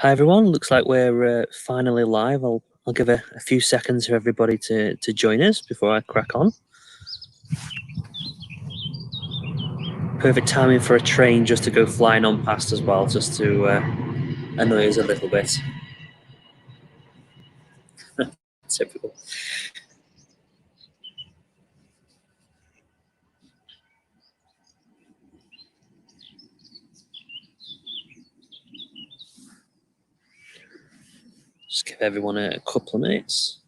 Hi everyone, looks like we're finally live. I'll give a few seconds for everybody to join us before I crack on. Perfect timing for a train just to go flying on past as well, just to annoy us a little bit. Typical. Just give everyone a couple of minutes.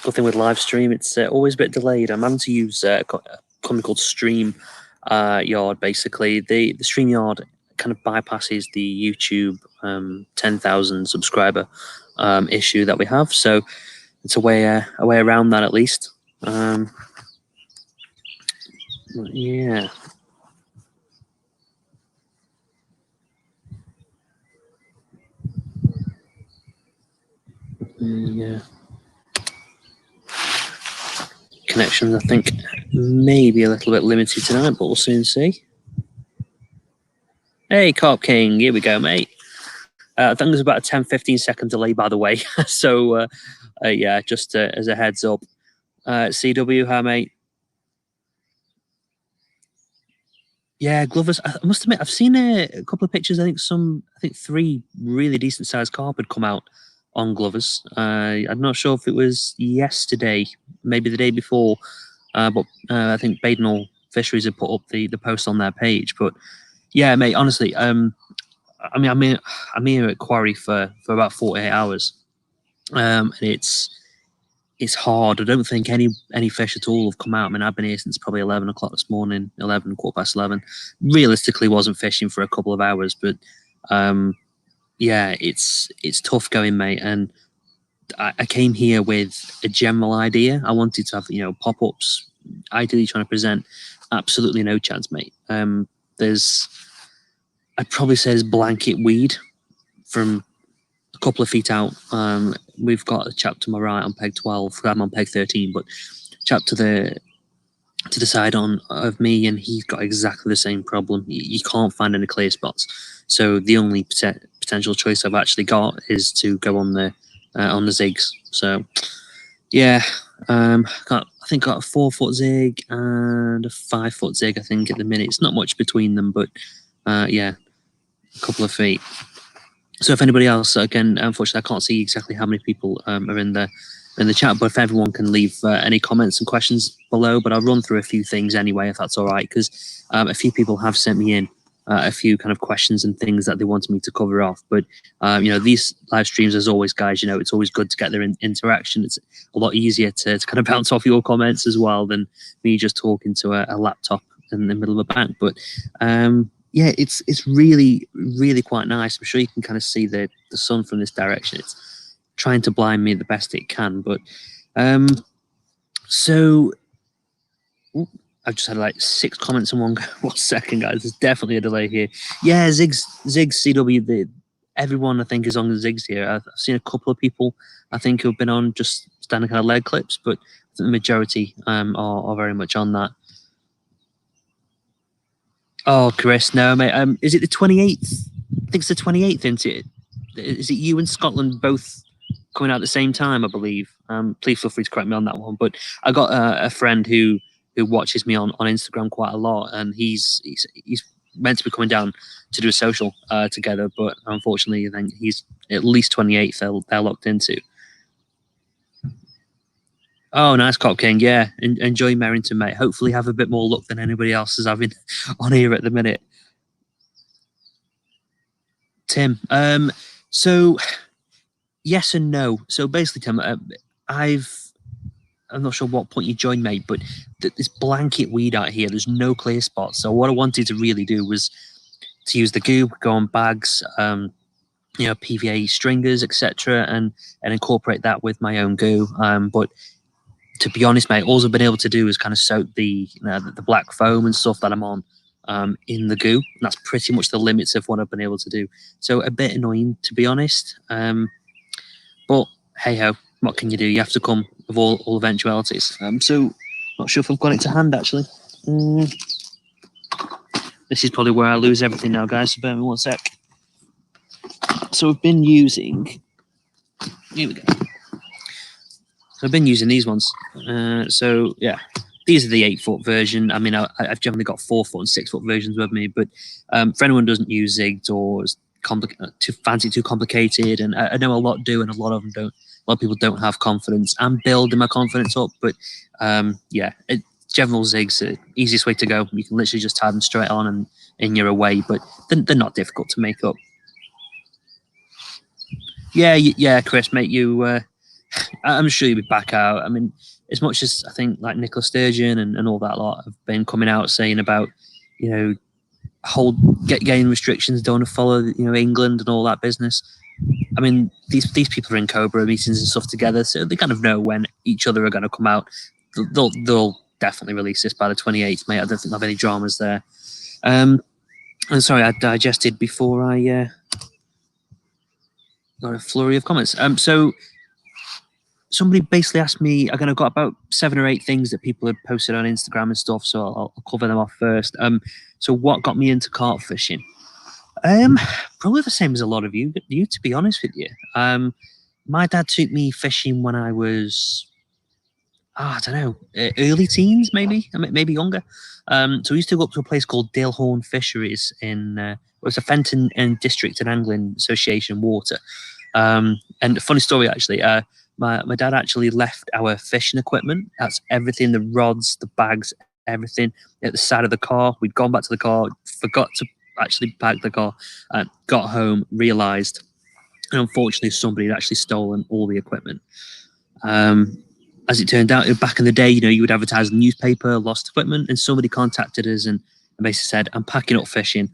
Good thing with live stream, it's always a bit delayed. I'm having to use a company called Stream Yard. Basically, the Stream Yard kind of bypasses the YouTube 10,000 subscriber issue that we have. So it's a way around that at least. Yeah. Yeah. Connections, I think, maybe a little bit limited tonight, but we'll soon see. Hey, Carp King, here we go, mate. I think there's about a 10-15 second delay, by the way. So, yeah, just as a heads up. CW, how, mate? Yeah, Glovers. I must admit, I've seen a couple of pictures. I think 3 really decent sized carp had come out on Glovers. I'm not sure if it was yesterday, maybe the day before, but I think Baden Hall Fisheries had put up the post on their page. But yeah, mate, honestly, I'm here at Quarry for about 48 hours, and it's hard. I don't think any fish at all have come out. I mean, I've been here since probably 11 o'clock this morning, 11:15. Realistically, wasn't fishing for a couple of hours, but yeah, it's tough going, mate. And I came here with a general idea. I wanted to have pop-ups, ideally trying to present. Absolutely no chance, mate. I'd probably say there's blanket weed from a couple of feet out. We've got a chap to my right on peg 12. I'm on peg 13, but chap to the side of me, and he's got exactly the same problem. You can't find any clear spots. So the only potential choice I've actually got is to go on the zigs. So yeah, I think got a 4-foot zig and a 5-foot zig. I think at the minute it's not much between them, but yeah, a couple of feet. So if anybody else, again, unfortunately, I can't see exactly how many people are in the chat, but if everyone can leave any comments and questions below, but I'll run through a few things anyway, if that's all right, because a few people have sent me in a few kind of questions and things that they wanted me to cover off. But these live streams, as always, guys, it's always good to get their interaction. It's a lot easier to kind of bounce off your comments as well than me just talking to a laptop in the middle of a bank. But yeah, it's really, really quite nice. I'm sure you can kind of see the sun from this direction. It's trying to blind me the best it can. But so I've just had like 6 comments in one second, guys. There's definitely a delay here. Yeah, zigs CW. Everyone I think is on the zigs here. I've seen a couple of people I think who've been on just standing kind of leg clips, but the majority are very much on that. Oh, Chris, no, mate. Is it the 28th? I think it's the 28th, isn't it? Is it you and Scotland both coming out at the same time, I believe? Please feel free to correct me on that one. But I got a friend who watches me on Instagram quite a lot, and he's meant to be coming down to do a social together, but unfortunately, I think he's at least 28th they're locked into. Oh, nice, Cop King. Yeah, enjoy Merrington, mate. Hopefully have a bit more luck than anybody else is having on here at the minute. Tim, so yes and no. So basically, Tim, I'm not sure what point you joined, mate, but this blanket weed out here, there's no clear spots. So what I wanted to really do was to use the goo, go on bags, PVA stringers, etc., and incorporate that with my own goo. But to be honest, mate, all I've been able to do is kind of soak the black foam and stuff that I'm on in the goo. And that's pretty much the limits of what I've been able to do. So a bit annoying, to be honest. But hey ho, what can you do? You have to come with all eventualities. So Not sure if I've got it to hand, actually. This is probably where I lose everything now, guys, so bear with me one sec. So we've been using... Here we go. So I've been using these ones. So, yeah, these are the 8-foot version. I mean, I've generally got 4-foot and 6-foot versions with me, but for anyone who doesn't use zigs or is too complicated, and I know a lot do and a lot of them don't. A lot of people don't have confidence. I'm building my confidence up, but yeah, general zigs are the easiest way to go. You can literally just tie them straight on and you're away, but they're not difficult to make up. Yeah, Chris, mate, I'm sure you'll be back out. I mean, as much as I think like Nicola Sturgeon and all that lot have been coming out saying about, you know, getting restrictions, don't want to follow, you know, England and all that business. I mean, these people are in Cobra meetings and stuff together, so they kind of know when each other are going to come out. They'll definitely release this by the 28th, mate. I don't think there'll have any dramas there. And sorry, I digested before I got a flurry of comments. So somebody basically asked me, I've got about 7 or 8 things that people had posted on Instagram and stuff, so I'll cover them off first. So what got me into carp fishing? Probably the same as a lot of you, to be honest with you. My dad took me fishing when I was, I don't know, early teens, maybe younger. So we used to go up to a place called Dalehorn Fisheries in, it was a Fenton and District and Angling Association water. And a funny story, actually, my dad actually left our fishing equipment. That's everything, the rods, the bags, everything at the side of the car. We'd gone back to the car, forgot to actually pack the car, got home, realised, and unfortunately somebody had actually stolen all the equipment. As it turned out, back in the day, you know, you would advertise in the newspaper, lost equipment, and somebody contacted us and basically said, I'm packing up fishing,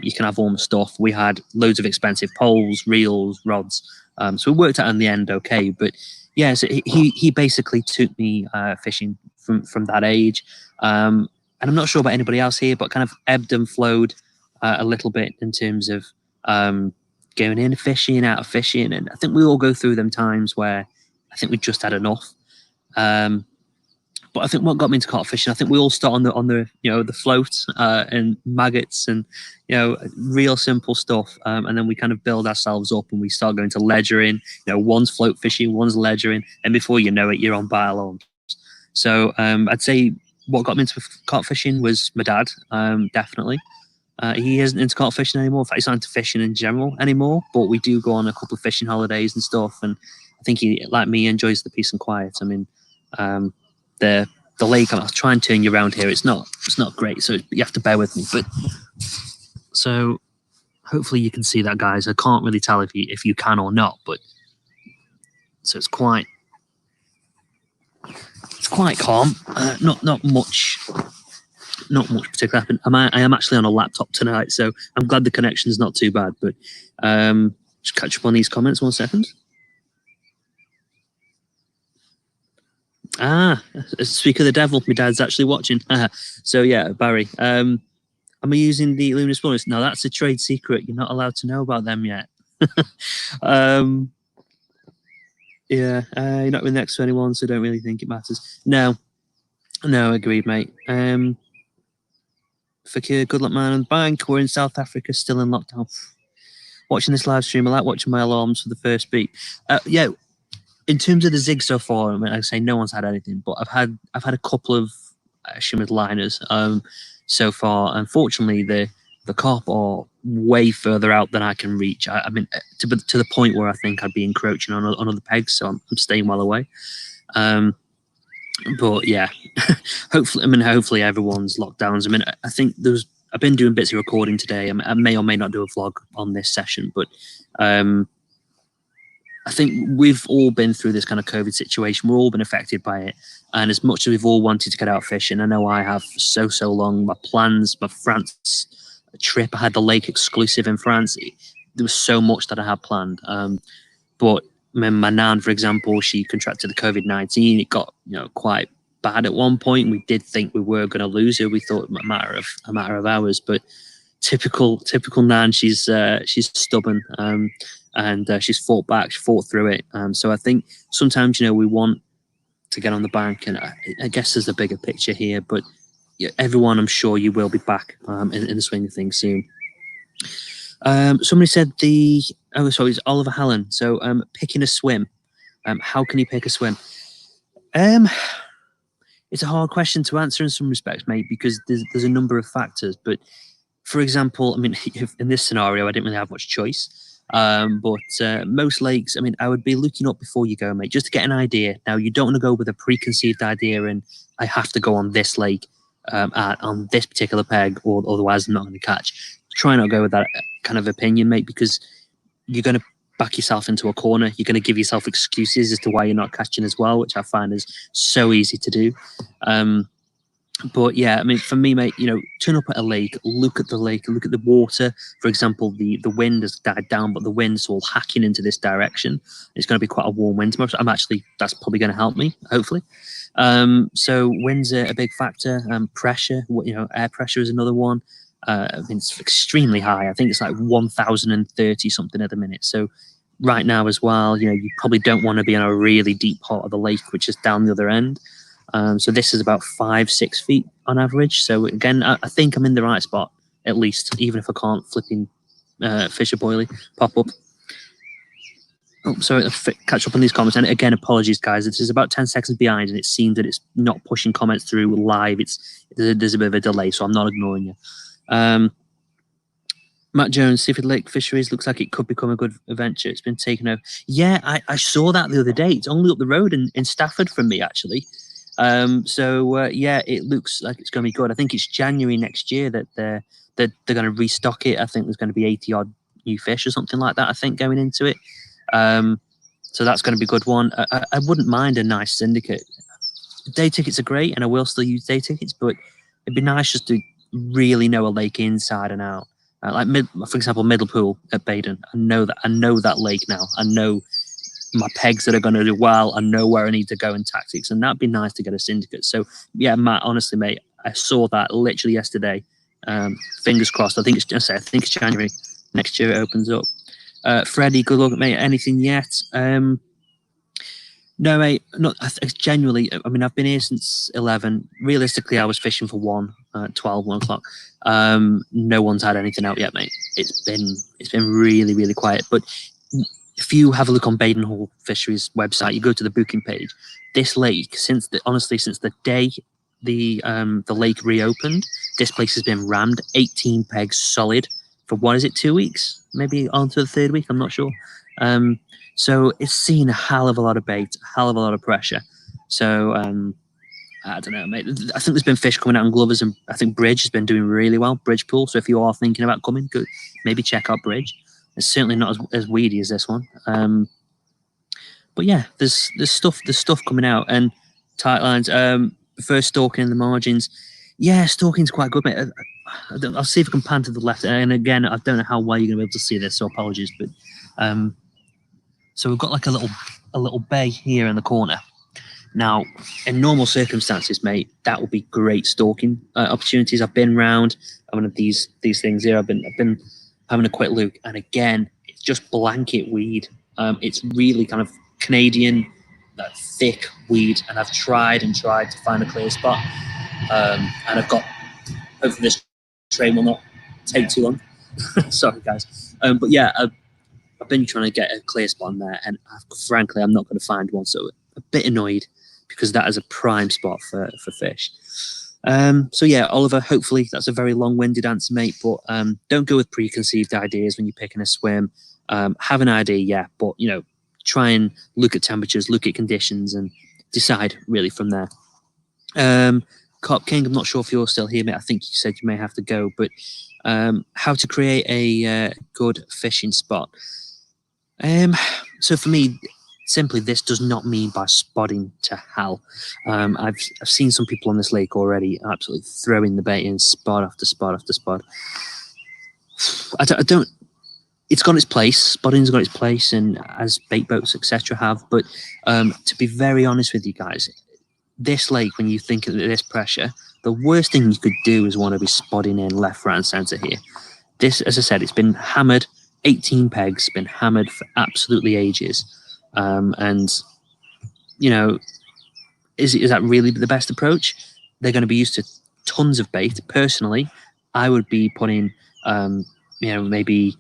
you can have all my stuff. We had loads of expensive poles, reels, rods, so it worked out in the end okay. But yeah, so he basically took me fishing from that age, and I'm not sure about anybody else here, but kind of ebbed and flowed a little bit in terms of going in fishing, out of fishing, and I think we all go through them times where I think we just had enough. But I think what got me into carp fishing, I think we all start on the you know, the float and maggots and, you know, real simple stuff, and then we kind of build ourselves up and we start going to ledgering. You know, one's float fishing, one's ledgering, and before you know it, you're on bile arms. So I'd say what got me into carp fishing was my dad, definitely. He isn't into carp fishing anymore. In fact, he's not into fishing in general anymore, but we do go on a couple of fishing holidays and stuff, and I think he, like me, enjoys the peace and quiet. I mean, the lake, I'll try and turn you around here, it's not great, so you have to bear with me. But so hopefully you can see that, guys. I can't really tell if you can or not, but so it's quite calm. Not much particular happen. I am actually on a laptop tonight, so I'm glad the connection's not too bad. But just catch up on these comments 1 second. Speak of the devil, my dad's actually watching. So yeah, Barry, am I using the luminous bonus? No, that's a trade secret. You're not allowed to know about them yet. Yeah, you're not with next to anyone, so don't really think it matters. No, agreed, mate. Fakir, good luck, man. And bank, we're in South Africa, still in lockdown. Watching this live stream, I like watching my alarms for the first beat. Yeah. In terms of the zig so far, I mean, like I say, no one's had anything, but I've had a couple of shimmered liners so far. Unfortunately, the carp are way further out than I can reach. I mean, to the point where I think I'd be encroaching on other pegs, so I'm staying well away. But yeah, hopefully everyone's lockdowns. I mean, I think I've been doing bits of recording today. I may or may not do a vlog on this session, but I think we've all been through this kind of COVID situation. We've all been affected by it. And as much as we've all wanted to get out fishing, I know I have so long. My plans, my France trip, I had the lake exclusive in France. There was so much that I had planned. But my nan, for example, she contracted the COVID-19. It got, you know, quite bad at one point. We did think we were going to lose her. We thought it was a matter of hours. But typical nan, she's stubborn. And she's fought back, she fought through it. So I think sometimes, you know, we want to get on the bank, and I guess there's a bigger picture here, but yeah, everyone, I'm sure you will be back in the swing of things soon. Somebody said it's Oliver Hallen. So picking a swim. How can you pick a swim? It's a hard question to answer in some respects, mate, because there's a number of factors. But for example, I mean, in this scenario, I didn't really have much choice. But most lakes, I mean, I would be looking up before you go, mate, just to get an idea. Now, you don't want to go with a preconceived idea and I have to go on this lake on this particular peg, or otherwise I'm not going to catch. Try not to go with that kind of opinion, mate, because you're going to back yourself into a corner. You're going to give yourself excuses as to why you're not catching as well, which I find is so easy to do. But yeah, I mean, for me, mate, you know, turn up at a lake, look at the lake, look at the water. For example, the wind has died down, but the wind's all hacking into this direction. It's going to be quite a warm wind tomorrow. So that's probably going to help me, hopefully. So wind's a big factor. Pressure, you know, air pressure is another one. I mean, it's extremely high. I think it's like 1,030 something at the minute. So right now as well, you know, you probably don't want to be in a really deep part of the lake, which is down the other end. So this is about 5-6 feet on average. So again, I think I'm in the right spot, at least, even if I can't flipping Fisher Boilie pop up. Oh, sorry, catch up on these comments. And again, apologies, guys. This is about 10 seconds behind, and it seems that it's not pushing comments through live. There's a bit of a delay, so I'm not ignoring you. Matt Jones, Seaford Lake Fisheries looks like it could become a good adventure. It's been taken over. Yeah, I saw that the other day. It's only up the road in Stafford from me, actually. Yeah, it looks like it's going to be good. I think it's January next year that they're going to restock it. I think there's going to be 80 odd new fish or something like that, I think, going into it. So that's going to be a good one. I wouldn't mind a nice syndicate. Day tickets are great, and I will still use day tickets, but it'd be nice just to really know a lake inside and out. For example, Middlepool at Baden. I know that lake now. I know my pegs that are going to do well. I know where I need to go in tactics, and that'd be nice to get a syndicate. So yeah, Matt, honestly, mate, I saw that literally yesterday. Fingers crossed. I think it's January next year. It opens up. Freddie, good luck, mate. Anything yet? No, mate. Not genuinely. I mean, I've been here since 11. Realistically, I was fishing for 12, 1 o'clock. No one's had anything out yet, mate. It's been really, really quiet. But if you have a look on Baden Hall Fisheries website, you go to the booking page. This lake, since the day the lake reopened, this place has been rammed. 18 pegs solid for 2 weeks, maybe on to the 3rd week. I'm not sure. So it's seen a hell of a lot of bait, a hell of a lot of pressure. So I don't know, mate. I think there's been fish coming out on Glovers, and I think Bridge has been doing really well. Bridge pool. So if you are thinking about coming, good, maybe check out Bridge. It's certainly not as weedy as this one. But yeah, there's stuff coming out, and tight lines. First stalking in the margins. Yeah, stalking's quite good, mate. I'll see if I can pan to the left. And again, I don't know how well you're gonna be able to see this, so apologies. But so we've got like a little bay here in the corner. Now, in normal circumstances, mate, that would be great stalking opportunities. I've been round one of these things here. I've been having a quick look, and again, it's just blanket weed. It's really kind of Canadian, that thick weed, and I've tried to find a clear spot. And I've got, hopefully this train will not take too long. Sorry, guys. But yeah, I've been trying to get a clear spot on there, and frankly, I'm not going to find one. So a bit annoyed, because that is a prime spot for fish. So yeah, Oliver, hopefully that's a very long-winded answer, mate, but don't go with preconceived ideas when you're picking a swim. Have an idea, yeah, but you know, try and look at temperatures, look at conditions, and decide really from there. Carp King, I'm not sure if you're still here, mate. I think you said you may have to go, but how to create a good fishing spot. So for me, simply, this does not mean by spotting to hell. I've seen some people on this lake already absolutely throwing the bait in spot after spot after spot. I don't. It's got its place. Spotting's got its place, and as bait boats, etc., have. But to be very honest with you guys, this lake, when you think of this pressure, the worst thing you could do is want to be spotting in left, right, and centre here. This, as I said, it's been hammered. 18 pegs, been hammered for absolutely ages. And, you know, is that really the best approach? They're going to be used to tons of bait. Personally, I would be putting, maybe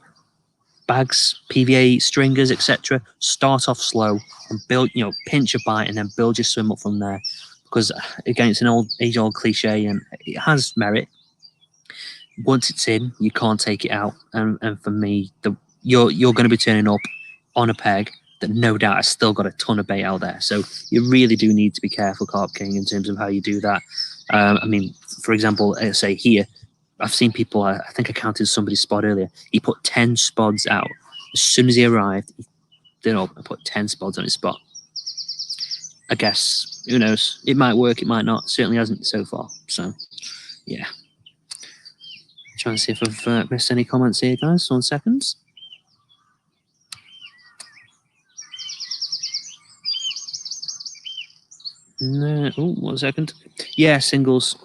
bags, PVA, stringers, etc. Start off slow and build, pinch a bite and then build your swim up from there. Because again, it's an age-old cliche and it has merit. Once it's in, you can't take it out. And for me, you're going to be turning up on a peg that no doubt has still got a ton of bait out there. So you really do need to be careful, Carp King, in terms of how you do that. For example, say here, I've seen people, I think I counted somebody's spot earlier. He put 10 spods out. As soon as he arrived, he did up and put 10 spods on his spot. I guess, who knows? It might work, it might not. Certainly hasn't so far. So, yeah. Trying to see if I've missed any comments here, guys. 1 second. No, 1 second. Yeah, singles.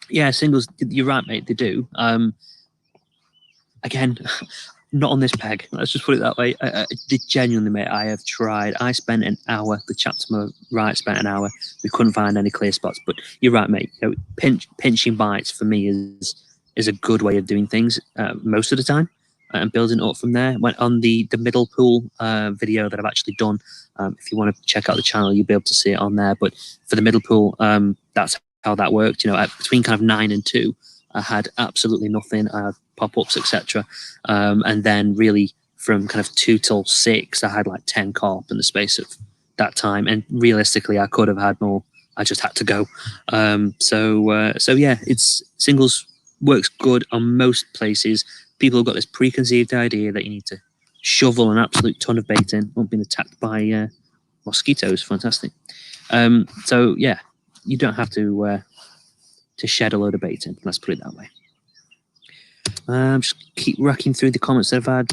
Yeah, singles. You're right, mate. They do. Again, not on this peg. Let's just put it that way. Genuinely, mate, I have tried. I spent an hour. The chap to my right spent an hour. We couldn't find any clear spots. But you're right, mate. Pinching bites for me is a good way of doing things most of the time, and building up from there. Went on the middle pool video that I've actually done. If you want to check out the channel, you'll be able to see it on there. But for the middle pool, that's how that worked. Between kind of 9 and 2, I had absolutely nothing. I had pop-ups, etc. And then really from kind of 2 till 6, I had like 10 carp in the space of that time. And realistically, I could have had more. I just had to go. So yeah, it's singles works good on most places. People have got this preconceived idea that you need to shovel an absolute ton of bait in. Not being attacked by mosquitoes. Fantastic. So yeah, you don't have to shed a load of bait in. Let's put it that way. Just keep racking through the comments that I've had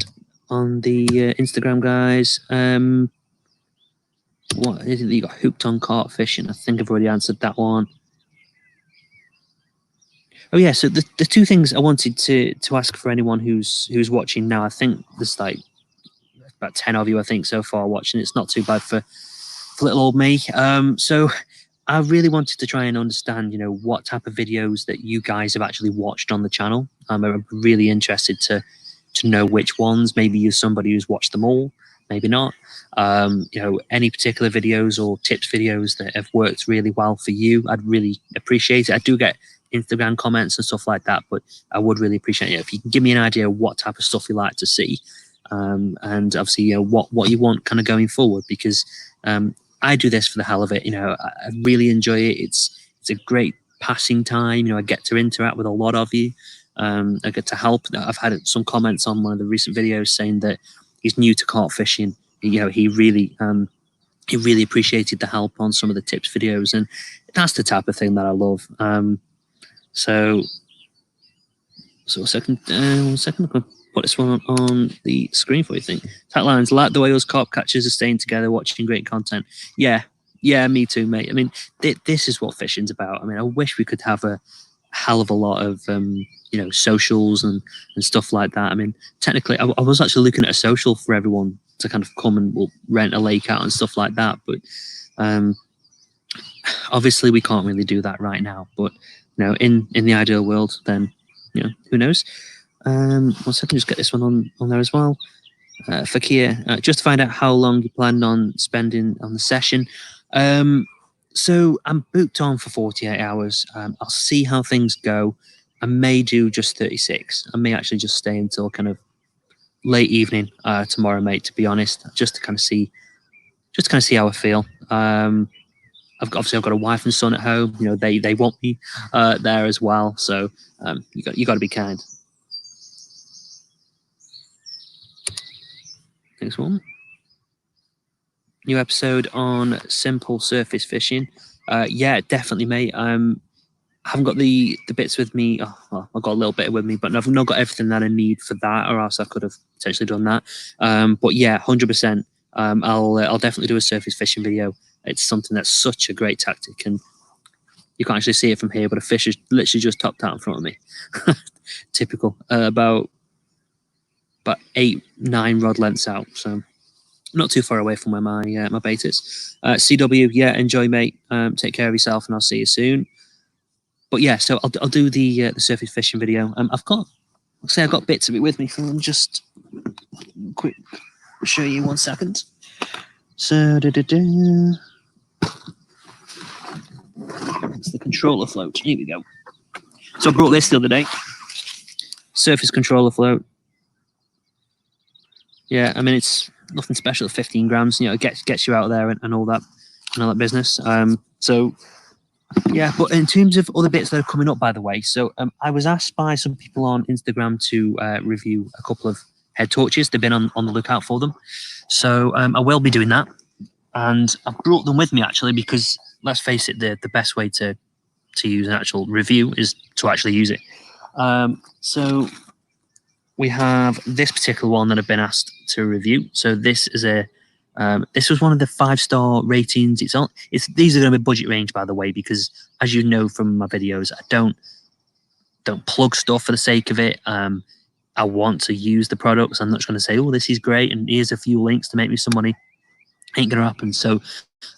on the Instagram, guys. What is it that you got hooked on carp fishing? I think I've already answered that one. Oh yeah, so the 2 things I wanted to ask for anyone who's watching now. I think there's like about 10 of you, I think, so far watching. It's not too bad for little old me. So I really wanted to try and understand, what type of videos that you guys have actually watched on the channel. I'm really interested to know which ones. Maybe you're somebody who's watched them all, maybe not. Any particular videos or tips videos that have worked really well for you, I'd really appreciate it. I do get Instagram comments and stuff like that, but I would really appreciate it if you can give me an idea of what type of stuff you like to see, and obviously what you want kind of going forward, because I do this for the hell of it. I really enjoy it. It's a great passing time. I get to interact with a lot of you. I get to help. I've had some comments on one of the recent videos saying that he's new to carp fishing. He really appreciated the help on some of the tips videos, and that's the type of thing that I love. So 1 second. 1 second. I'll put this one on the screen for you. Taglines: like the way us carp catchers are staying together, watching great content. Yeah, me too, mate. I mean, this is what fishing's about. I mean, I wish we could have a hell of a lot of socials and stuff like that. I mean, technically, I was actually looking at a social for everyone to kind of come and rent a lake out and stuff like that. But obviously, we can't really do that right now. But in the ideal world, then who knows? 1 second, just get this one on there as well. Fakir, just to find out how long you plan on spending on the session. So I'm booked on for 48 hours. I'll see how things go. I may do just 36. I may actually just stay until kind of late evening tomorrow, mate, to be honest, just to kind of see how I feel. I've got a wife and son at home. They want me there as well. So you got to be kind. Next one. New episode on simple surface fishing. Yeah, definitely, mate. I haven't got the bits with me. Well, I've got a little bit with me, but I've not got everything that I need for that, or else I could have potentially done that. But yeah, 100%. I'll definitely do a surface fishing video. It's something that's such a great tactic, and you can't actually see it from here, but a fish is literally just topped out in front of me. Typical. About 8-9 rod lengths out. So not too far away from where my my bait is. CW, yeah, enjoy, mate. Take care of yourself, and I'll see you soon. But yeah, so I'll do the surface fishing video. I've got bits of it with me, so I'm just quick show you 1 second. So it's the controller float. Here we go. So I brought this the other day. Surface controller float. Yeah, I mean it's nothing special. 15 grams. You know, it gets you out there and all that business. So yeah, but in terms of other bits that are coming up, by the way, so I was asked by some people on Instagram to review a couple of head torches. They've been on the lookout for them, so I will be doing that, and I brought them with me actually because let's face it, the best way to use an actual review is to actually use it. So we have this particular one that I've been asked to review. So this is this was one of the 5-star ratings. These are going to be budget range, by the way, because as you know from my videos, I don't plug stuff for the sake of it. I want to use the products. I'm not just going to say, oh, this is great, and here's a few links to make me some money. Ain't going to happen. So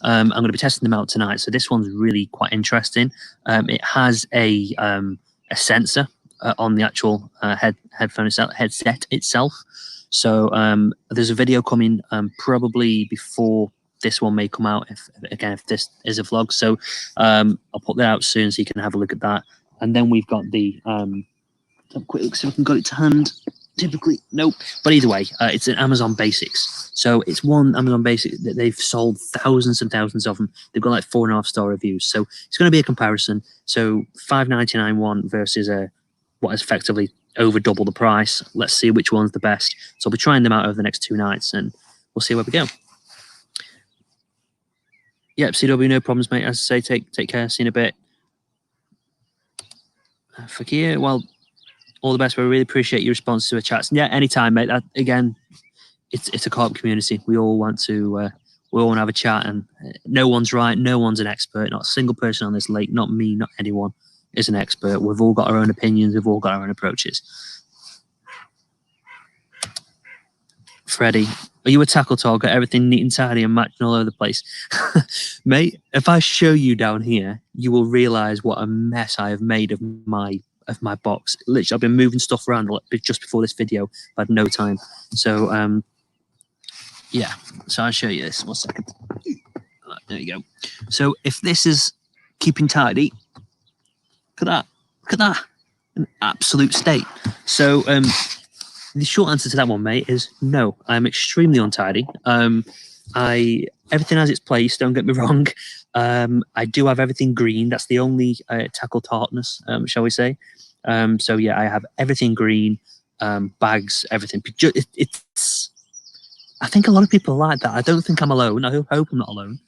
I'm going to be testing them out tonight. So this one's really quite interesting. It has a sensor on the actual headset itself. So there's a video coming probably before this one may come out, if this is a vlog. So I'll put that out soon so you can have a look at that. And then we've got the have a quick look, see if I can got it to hand. Typically, nope. But either way, it's an Amazon Basics. So it's one Amazon Basic that they've sold thousands and thousands of them. They've got like 4.5-star reviews. So it's going to be a comparison. So $5.99 one versus what is effectively over double the price. Let's see which one's the best. So I'll be trying them out over the next 2 nights, and we'll see where we go. Yep, CW, no problems, mate. As I say, take care. See you in a bit. Fakir, well, all the best. We really appreciate your response to the chats. And yeah, anytime, mate. Again, it's a carp community. We all want to have a chat, and no one's right. No one's an expert. Not a single person on this lake. Not me. Not anyone is an expert. We've all got our own opinions. We've all got our own approaches. Freddie, are you a tackle target? Everything neat and tidy and matching all over the place. Mate, if I show you down here, you will realize what a mess I have made of my box. Literally, I've been moving stuff around just before this video. I had no time. So yeah, so I'll show you this. 1 second. There you go. So if this is keeping tidy, look at that. An absolute state. So the short answer to that one, mate, is no. I'm extremely untidy. Everything has its place, don't get me wrong. I do have everything green. That's the only tackle tartness, shall we say. So yeah, I have everything green, bags, everything. I think a lot of people are like that. I don't think I'm alone. I hope I'm not alone.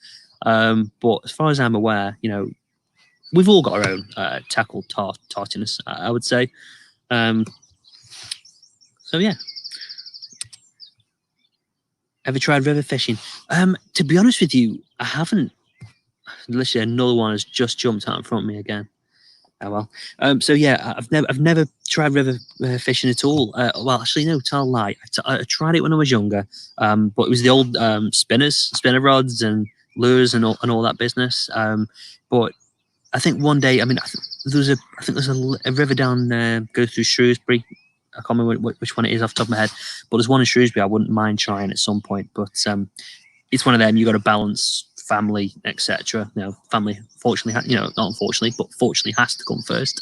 But as far as I'm aware, you know, we've all got our own tackle tartiness, I would say. So yeah. Ever tried river fishing? To be honest with you, I haven't. Literally, another one has just jumped out in front of me again. Oh well. So yeah, I've never tried river fishing at all. Well, actually, no, tell a lie. I tried it when I was younger, but it was the old spinner rods and lures and all that business. But I think one day, I mean, I think there's a river down goes through Shrewsbury. I can't remember which one it is off the top of my head, but there's one in Shrewsbury I wouldn't mind trying at some point. But it's one of them, you got to balance family, etc. You know, family, fortunately, not unfortunately, but fortunately has to come first.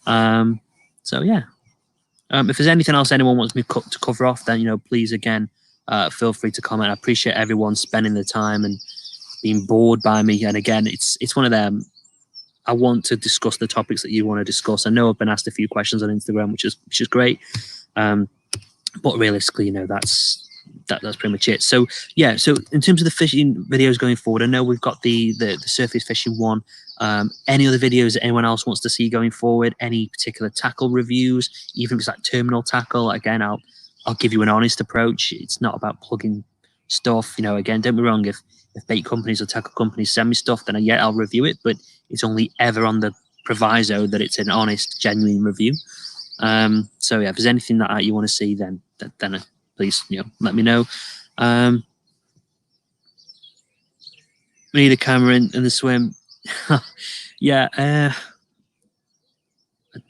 So yeah, if there's anything else anyone wants me to cover off, then please again feel free to comment. I appreciate everyone spending the time and being bored by me. And again, it's one of them. I want to discuss the topics that you want to discuss. I know I've been asked a few questions on Instagram, which is great. But realistically, that's pretty much it. So yeah, so in terms of the fishing videos going forward, I know we've got the surface fishing one. Any other videos that anyone else wants to see going forward, any particular tackle reviews, even if it's like terminal tackle, again, I'll give you an honest approach. It's not about plugging stuff. Again, don't be wrong, if bait companies or tackle companies send me stuff, then I'll review it, but it's only ever on the proviso that it's an honest, genuine review. So yeah, if there's anything that you want to see, then please, let me know. We need a camera in the swim. Yeah, I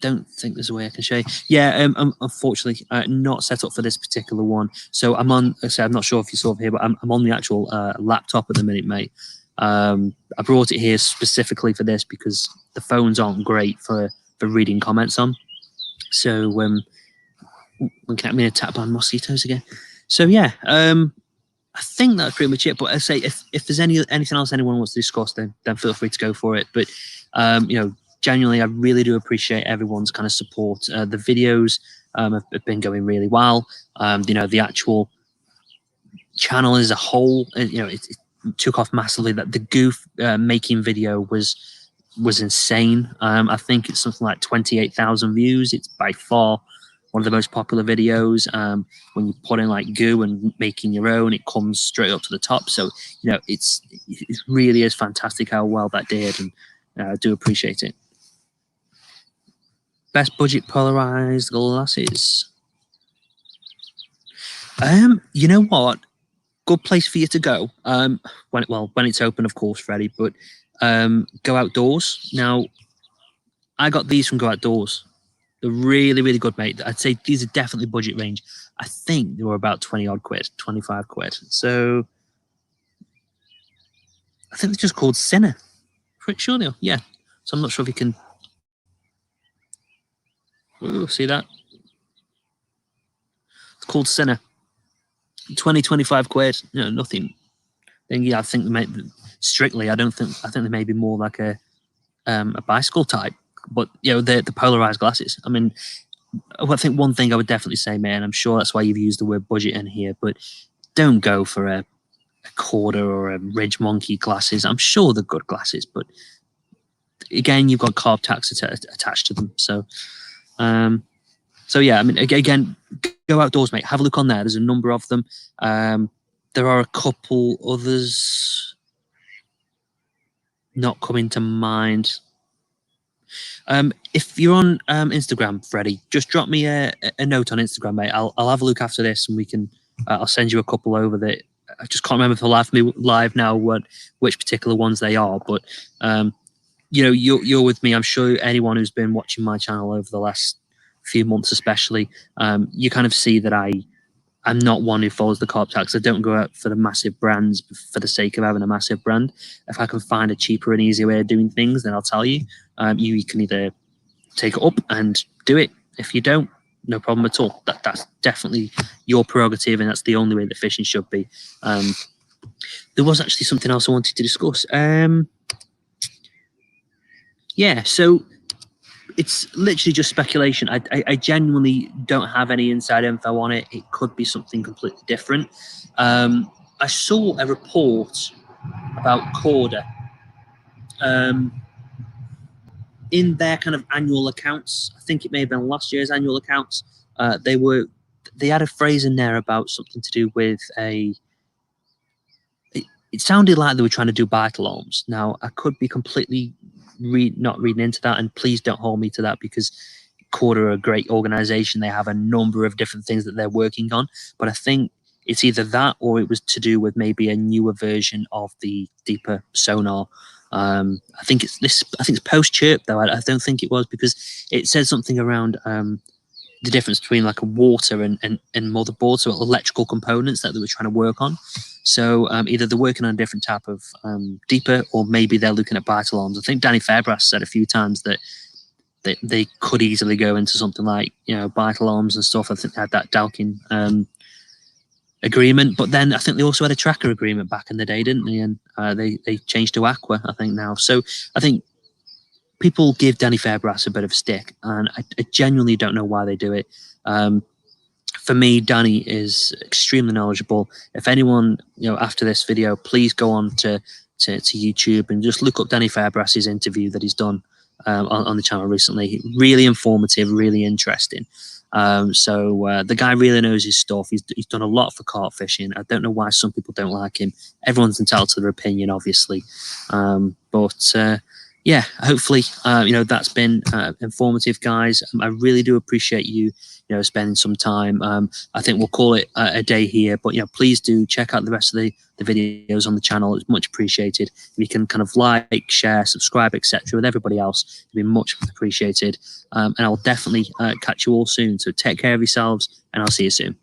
don't think there's a way I can show you. Yeah, I'm unfortunately not set up for this particular one. So I'm on. So I'm not sure if you saw it here, but I'm on the actual laptop at the minute, mate. I brought it here specifically for this because the phones aren't great for reading comments on. So looking at me attacked by mosquitoes again. So yeah, I think that's pretty much it. But I say if there's anything else anyone wants to discuss, then feel free to go for it. But you know, genuinely, I really do appreciate everyone's kind of support. The videos have been going really well. You know, the actual channel as a whole, you know, it took off massively. That the goof making video was insane. I think it's something like 28,000 views. It's by far one of the most popular videos. When you put in like goo and making your own, it comes straight up to the top. So you know, it really is fantastic how well that did, and I do appreciate it. Best budget polarized glasses. You know what? Good place for you to go. When it's open, of course, Freddie. But Go Outdoors. Now, I got these from Go Outdoors. They're really, really good, mate. I'd say these are definitely budget range. I think they were about 20-odd quid, 25 quid. So I think they're just called Sinner. Pretty sure they are. Yeah. So I'm not sure if you can. Ooh, see that? It's called Sinner. 20-25 quid. You know, nothing. Then yeah, I think they might strictly. I think they may be more like a bicycle type. But you know, the polarized glasses. I mean, I think one thing I would definitely say, man, I'm sure that's why you've used the word budget in here, but don't go for a Corda or a Ridge Monkey glasses. I'm sure they're good glasses, but again, you've got carb tax attached to them. So, so yeah, I mean, again, Go Outdoors, mate. Have a look on there. There's a number of them. There are a couple others not coming to mind. If you're on Instagram, Freddie, just drop me a note on Instagram, mate. I'll have a look after this, and we can. I'll send you a couple over that. I just can't remember for the life of me live now which particular ones they are, but you know, you're with me. I'm sure anyone who's been watching my channel over the last few months, especially, you kind of see that I'm not one who follows the carb tax. I don't go out for the massive brands for the sake of having a massive brand. If I can find a cheaper and easier way of doing things, then I'll tell you. You can either take it up and do it. If you don't, no problem at all. That's definitely your prerogative, and that's the only way that fishing should be. There was actually something else I wanted to discuss. Yeah, so it's literally just speculation. I genuinely don't have any inside info on it. It could be something completely different. I saw a report about Corda in their kind of annual accounts. I think it may have been last year's annual accounts. They had a phrase in there about something to do with it sounded like they were trying to do bite alarms. Now, I could be completely not reading into that, and please don't hold me to that, because Corda are a great organization. They have a number of different things that they're working on, but I think it's either that or it was to do with maybe a newer version of the deeper sonar. I think it's post chirp though. I don't think it was, because it said something around the difference between like a water and motherboard, so electrical components that they were trying to work on. So either they're working on a different type of deeper, or maybe they're looking at bite alarms. I think Danny Fairbrass said a few times that they could easily go into something like, you know, bite alarms and stuff. I think they had that Dalkin agreement, but then I think they also had a tracker agreement back in the day, didn't they? And they changed to Aqua, I think, now. So I think people give Danny Fairbrass a bit of a stick, and I genuinely don't know why they do it. For me, Danny is extremely knowledgeable. If anyone, you know, after this video, please go on to YouTube and just look up Danny Fairbrass's interview that he's done on the channel recently. Really informative, really interesting. So the guy really knows his stuff. He's done a lot for carp fishing. I don't know why some people don't like him. Everyone's entitled to their opinion, obviously. But yeah, hopefully, you know, that's been informative, guys. I really do appreciate you spending some time. I think we'll call it a day here, but please do check out the rest of the videos on the channel. It's much appreciated. If you can kind of like, share, subscribe, etc. with everybody else, it'd be much appreciated. And I'll definitely catch you all soon. So take care of yourselves, and I'll see you soon.